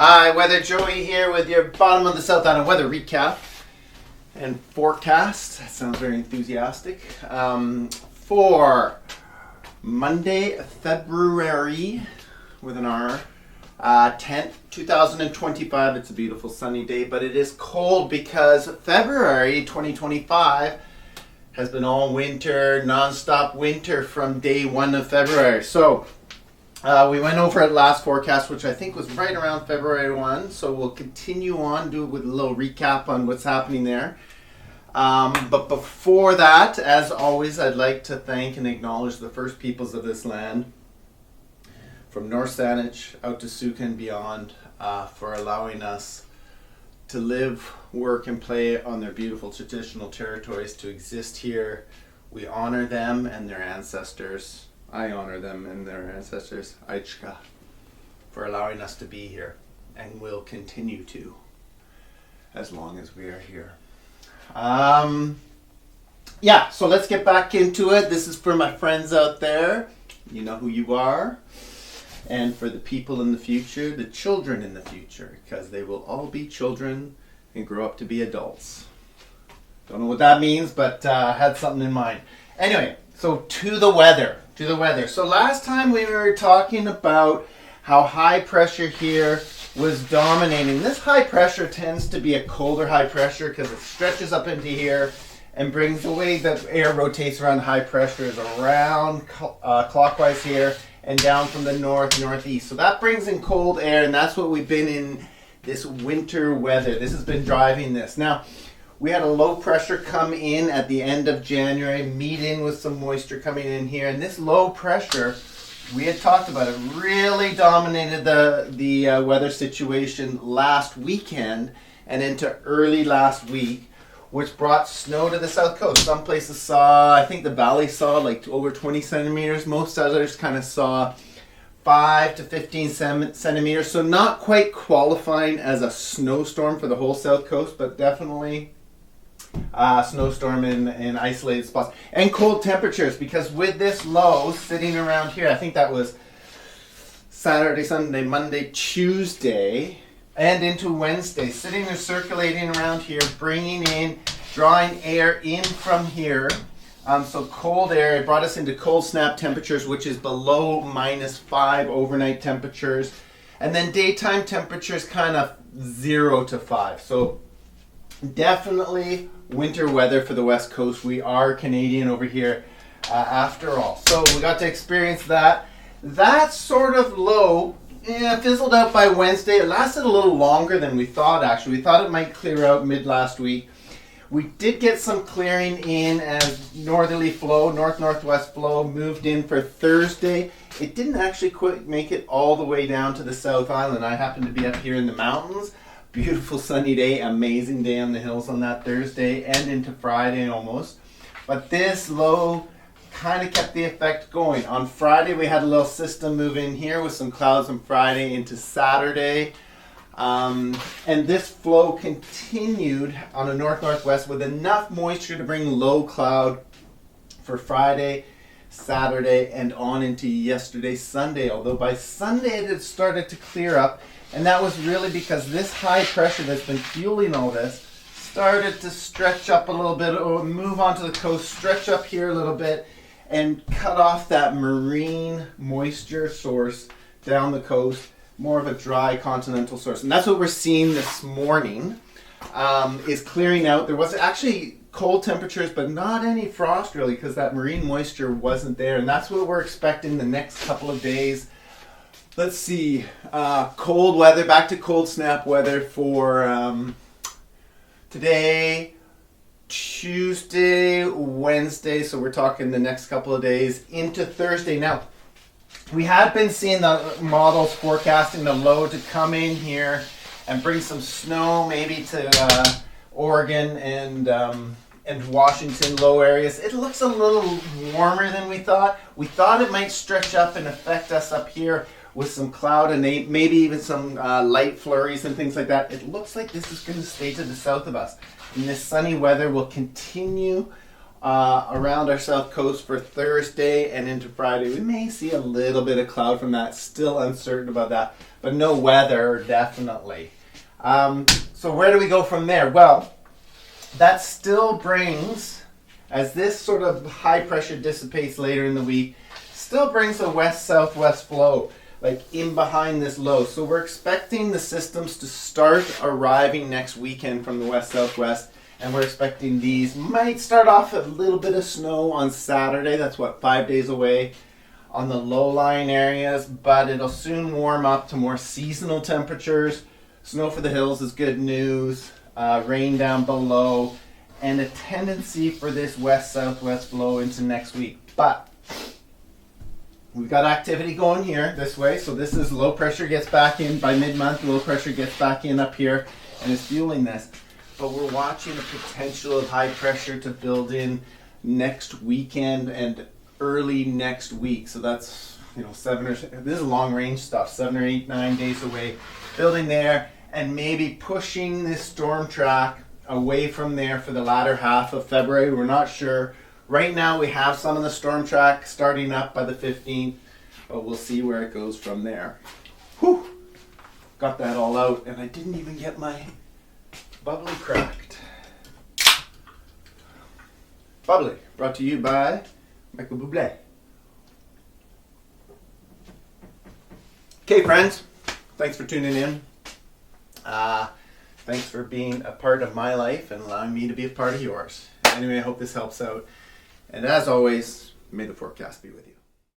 Hi, Weather Joey here with your bottom of the South Island weather recap and forecast. That sounds very enthusiastic. For Monday, February, with an R, 10th, 2025. It's a beautiful sunny day, but it is cold because February 2025 has been all winter, non-stop winter from day 1 of February. So we went over it last forecast, which I think was right around February 1. So we'll continue on, do it with a little recap on what's happening there. But before that, as always, I'd like to thank and acknowledge the first peoples of this land, from North Saanich out to Suka and beyond, for allowing us to live, work, and play on their beautiful traditional territories, to exist here. We honor them and their ancestors. I honor them and their ancestors, Aichka, for allowing us to be here, and will continue to, as long as we are here. So let's get back into it. This is for my friends out there. You know who you are. And for the people in the future, the children in the future, because they will all be children and grow up to be adults. Don't know what that means, but had something in mind. Anyway, so to the weather. So last time we were talking about how high pressure here was dominating. This high pressure tends to be a colder high pressure because it stretches up into here and brings the way that air rotates around high pressure is around clockwise here and down from the northeast. So that brings in cold air, and that's what we've been in this winter weather. This has been driving this. Now, we had a low pressure come in at the end of January, meet in with some moisture coming in here. And this low pressure, we had talked about it, really dominated the weather situation last weekend and into early last week, which brought snow to the south coast. Some places saw, I think the valley saw like over 20 centimeters. Most others kind of saw 5 to 15 centimeters. So not quite qualifying as a snowstorm for the whole south coast, but definitely snowstorm in isolated spots. And cold temperatures, because with this low sitting around here, I think that was Saturday, Sunday, Monday, Tuesday, and into Wednesday, sitting and circulating around here, bringing in, drawing air in from here. So cold air, it brought us into cold snap temperatures, which is below -5 overnight temperatures. And then daytime temperatures kind of 0 to 5. So definitely winter weather for the West Coast. We are Canadian over here after all. So we got to experience that. That sort of low fizzled out by Wednesday. It lasted a little longer than we thought, actually. We thought it might clear out mid last week. We did get some clearing in as northerly flow, north-northwest flow moved in for Thursday. It didn't actually quite make it all the way down to the South Island. I happened to be up here in the mountains. Beautiful sunny day, amazing day on the hills on that Thursday and into Friday almost. But this low kind of kept the effect going. On Friday we had a little system move in here with some clouds on Friday into Saturday. And this flow continued on a north-northwest with enough moisture to bring low cloud for Friday, Saturday, and on into yesterday, Sunday. Although by Sunday it had started to clear up. And that was really because this high pressure that's been fueling all this started to stretch up a little bit, or move onto the coast, stretch up here a little bit, and cut off that marine moisture source down the coast, more of a dry continental source. And that's what we're seeing this morning, is clearing out. There was actually cold temperatures, but not any frost really, because that marine moisture wasn't there. And that's what we're expecting the next couple of days. Let's see, cold weather, back to cold snap weather for today, Tuesday, Wednesday, so we're talking the next couple of days into Thursday. Now, we had been seeing the models forecasting the low to come in here and bring some snow maybe to Oregon and Washington low areas. It looks a little warmer than we thought. We thought it might stretch up and affect us up here with some cloud and maybe even some light flurries and things like that. It looks like this is going to stay to the south of us. And this sunny weather will continue around our south coast for Thursday and into Friday. We may see a little bit of cloud from that. Still uncertain about that, but no weather definitely. So where do we go from there? Well, that still brings, as this sort of high pressure dissipates later in the week, still brings a west-southwest flow like in behind this low. So we're expecting the systems to start arriving next weekend from the west-southwest, and we're expecting these might start off a little bit of snow on Saturday. That's 5 days away on the low-lying areas, but it'll soon warm up to more seasonal temperatures. Snow for the hills is good news, rain down below, and a tendency for this west-southwest flow into next week. But we've got activity going here this way, so this is low pressure gets back in by mid-month, low pressure gets back in up here and is fueling this. But we're watching the potential of high pressure to build in next weekend and early next week. So that's, this is long range stuff, 7 or 8, 9 days away, building there and maybe pushing this storm track away from there for the latter half of February. We're not sure. Right now we have some of the storm track starting up by the 15th, but we'll see where it goes from there. Whew! Got that all out, and I didn't even get my bubbly cracked. Bubbly, brought to you by Michael Bublé. Okay, friends, thanks for tuning in. Thanks for being a part of my life and allowing me to be a part of yours. Anyway, I hope this helps out. And as always, may the forecast be with you.